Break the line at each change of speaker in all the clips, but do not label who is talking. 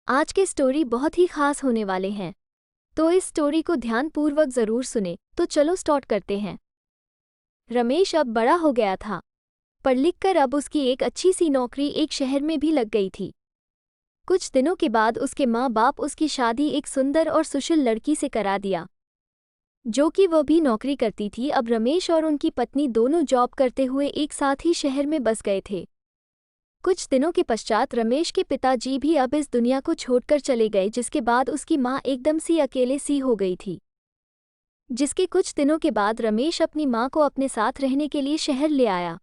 आज के स्टोरी बहुत ही खास होने वाले हैं, तो इस स्टोरी को ध्यानपूर्वक जरूर सुने। तो चलो स्टार्ट करते हैं। रमेश अब बड़ा हो गया था। पढ़ लिख कर अब उसकी एक अच्छी सी नौकरी एक शहर में भी लग गई थी। कुछ दिनों के बाद उसके माँ बाप उसकी शादी एक सुंदर और सुशील लड़की से करा दिया, जो कि वह भी नौकरी करती थी। अब रमेश और उनकी पत्नी दोनों जॉब करते हुए एक साथ ही शहर में बस गए थे। कुछ दिनों के पश्चात रमेश के पिताजी भी अब इस दुनिया को छोड़कर चले गए, जिसके बाद उसकी माँ एकदम सी अकेले सी हो गई थी। जिसके कुछ दिनों के बाद रमेश अपनी माँ को अपने साथ रहने के लिए शहर ले आया।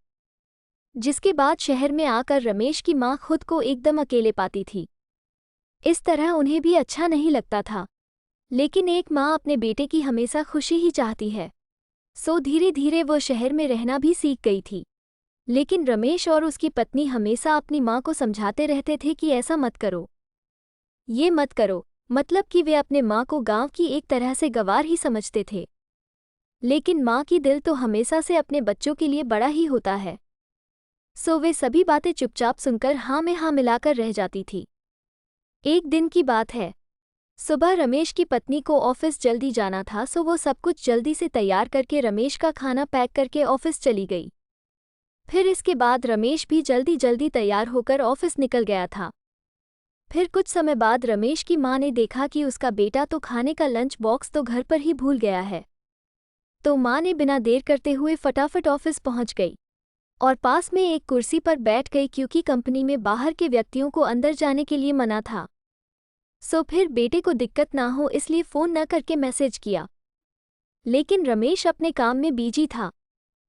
जिसके बाद शहर में आकर रमेश की माँ खुद को एकदम अकेले पाती थी। इस तरह उन्हें भी अच्छा नहीं लगता था, लेकिन एक माँ अपने बेटे की हमेशा खुशी ही चाहती है, सो धीरे धीरे वो शहर में रहना भी सीख गई थी। लेकिन रमेश और उसकी पत्नी हमेशा अपनी माँ को समझाते रहते थे कि ऐसा मत करो, ये मत करो, मतलब कि वे अपने माँ को गांव की एक तरह से गंवार ही समझते थे। लेकिन माँ की दिल तो हमेशा से अपने बच्चों के लिए बड़ा ही होता है, सो वे सभी बातें चुपचाप सुनकर हाँ में हाँ मिलाकर रह जाती थी। एक दिन की बात है, सुबह रमेश की पत्नी को ऑफिस जल्दी जाना था, सो वो सब कुछ जल्दी से तैयार करके रमेश का खाना पैक करके ऑफिस चली गई। फिर इसके बाद रमेश भी जल्दी जल्दी तैयार होकर ऑफिस निकल गया था। फिर कुछ समय बाद रमेश की माँ ने देखा कि उसका बेटा तो खाने का लंच बॉक्स तो घर पर ही भूल गया है। तो माँ ने बिना देर करते हुए फटाफट ऑफिस पहुंच गई और पास में एक कुर्सी पर बैठ गई, क्योंकि कंपनी में बाहर के व्यक्तियों को अंदर जाने के लिए मना था। सो फिर बेटे को दिक्कत ना हो इसलिए फ़ोन न करके मैसेज किया। लेकिन रमेश अपने काम में बिजी था,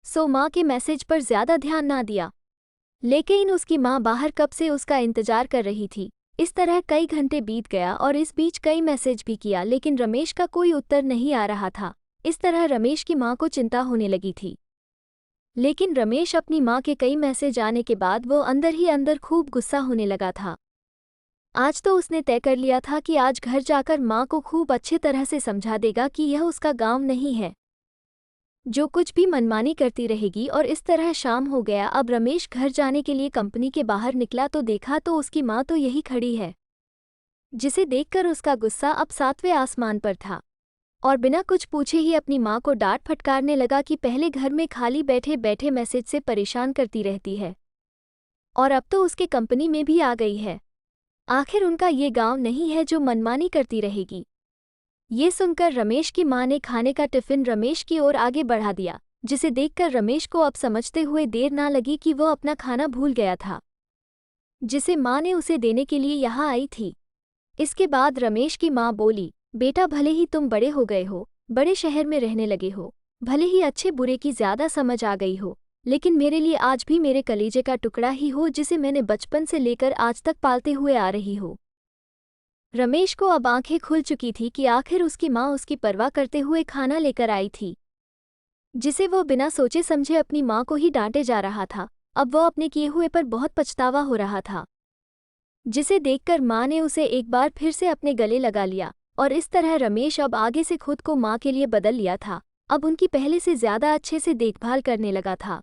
सो माँ के मैसेज पर ज़्यादा ध्यान ना दिया। लेकिन उसकी माँ बाहर कब से उसका इंतजार कर रही थी। इस तरह कई घंटे बीत गया और इस बीच कई मैसेज भी किया, लेकिन रमेश का कोई उत्तर नहीं आ रहा था। इस तरह रमेश की माँ को चिंता होने लगी थी। लेकिन रमेश अपनी माँ के कई मैसेज आने के बाद वो अंदर ही अंदर खूब गुस्सा होने लगा था। आज तो उसने तय कर लिया था कि आज घर जाकर माँ को खूब अच्छे तरह से समझा देगा कि यह उसका गांव नहीं है, जो कुछ भी मनमानी करती रहेगी। और इस तरह शाम हो गया। अब रमेश घर जाने के लिए कंपनी के बाहर निकला तो देखा तो उसकी माँ तो यही खड़ी है, जिसे देखकर उसका गुस्सा अब 7वें आसमान पर था और बिना कुछ पूछे ही अपनी माँ को डांट फटकारने लगा कि पहले घर में खाली बैठे बैठे मैसेज से परेशान करती रहती है और अब तो उसके कंपनी में भी आ गई है। आखिर उनका ये गांव नहीं है जो मनमानी करती रहेगी। ये सुनकर रमेश की माँ ने खाने का टिफिन रमेश की ओर आगे बढ़ा दिया, जिसे देखकर रमेश को अब समझते हुए देर ना लगी कि वह अपना खाना भूल गया था, जिसे माँ ने उसे देने के लिए यहाँ आई थी। इसके बाद रमेश की माँ बोली, बेटा भले ही तुम बड़े हो गए हो, बड़े शहर में रहने लगे हो, भले ही अच्छे बुरे की ज़्यादा समझ आ गई हो, लेकिन मेरे लिए आज भी मेरे कलेजे का टुकड़ा ही हो, जिसे मैंने बचपन से लेकर आज तक पालते हुए आ रही हो। रमेश को अब आंखें खुल चुकी थी कि आखिर उसकी माँ उसकी परवाह करते हुए खाना लेकर आई थी, जिसे वो बिना सोचे समझे अपनी माँ को ही डांटे जा रहा था। अब वह अपने किए हुए पर बहुत पछतावा हो रहा था, जिसे देखकर माँ ने उसे एक बार फिर से अपने गले लगा लिया और इस तरह रमेश अब आगे से खुद को माँ के लिए बदल लिया था। अब उनकी पहले से ज़्यादा अच्छे से देखभाल करने लगा था,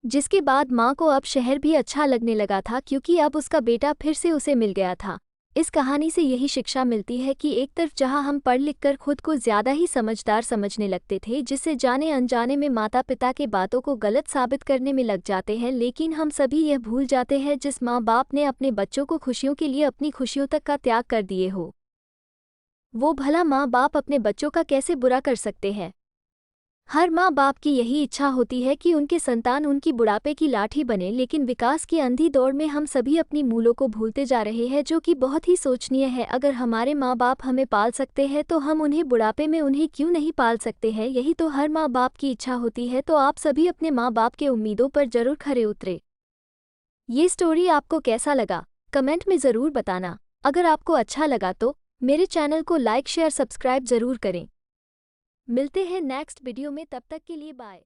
जिसके बाद माँ को अब शहर भी अच्छा लगने लगा था, क्योंकि अब उसका बेटा फिर से उसे मिल गया था। इस कहानी से यही शिक्षा मिलती है कि एक तरफ जहाँ हम पढ़ लिख कर खुद को ज़्यादा ही समझदार समझने लगते थे, जिससे जाने अनजाने में माता पिता के बातों को गलत साबित करने में लग जाते हैं, लेकिन हम सभी यह भूल जाते हैं जिस माँ बाप ने अपने बच्चों को खुशियों के लिए अपनी खुशियों तक का त्याग कर दिए हो, वो भला माँ बाप अपने बच्चों का कैसे बुरा कर सकते हैं। हर माँ बाप की यही इच्छा होती है कि उनके संतान उनकी बुढ़ापे की लाठी बने, लेकिन विकास की अंधी दौड़ में हम सभी अपनी मूलों को भूलते जा रहे हैं, जो कि बहुत ही सोचनीय है। अगर हमारे माँ बाप हमें पाल सकते हैं तो हम उन्हें बुढ़ापे में उन्हें क्यों नहीं पाल सकते हैं। यही तो हर माँ बाप की इच्छा होती है। तो आप सभी अपने माँ बाप के उम्मीदों पर जरूर खरे उतरे। ये स्टोरी आपको कैसा लगा कमेंट में ज़रूर बताना। अगर आपको अच्छा लगा तो मेरे चैनल को लाइक शेयर सब्सक्राइब ज़रूर करें। मिलते हैं नेक्स्ट वीडियो में, तब तक के लिए बाय।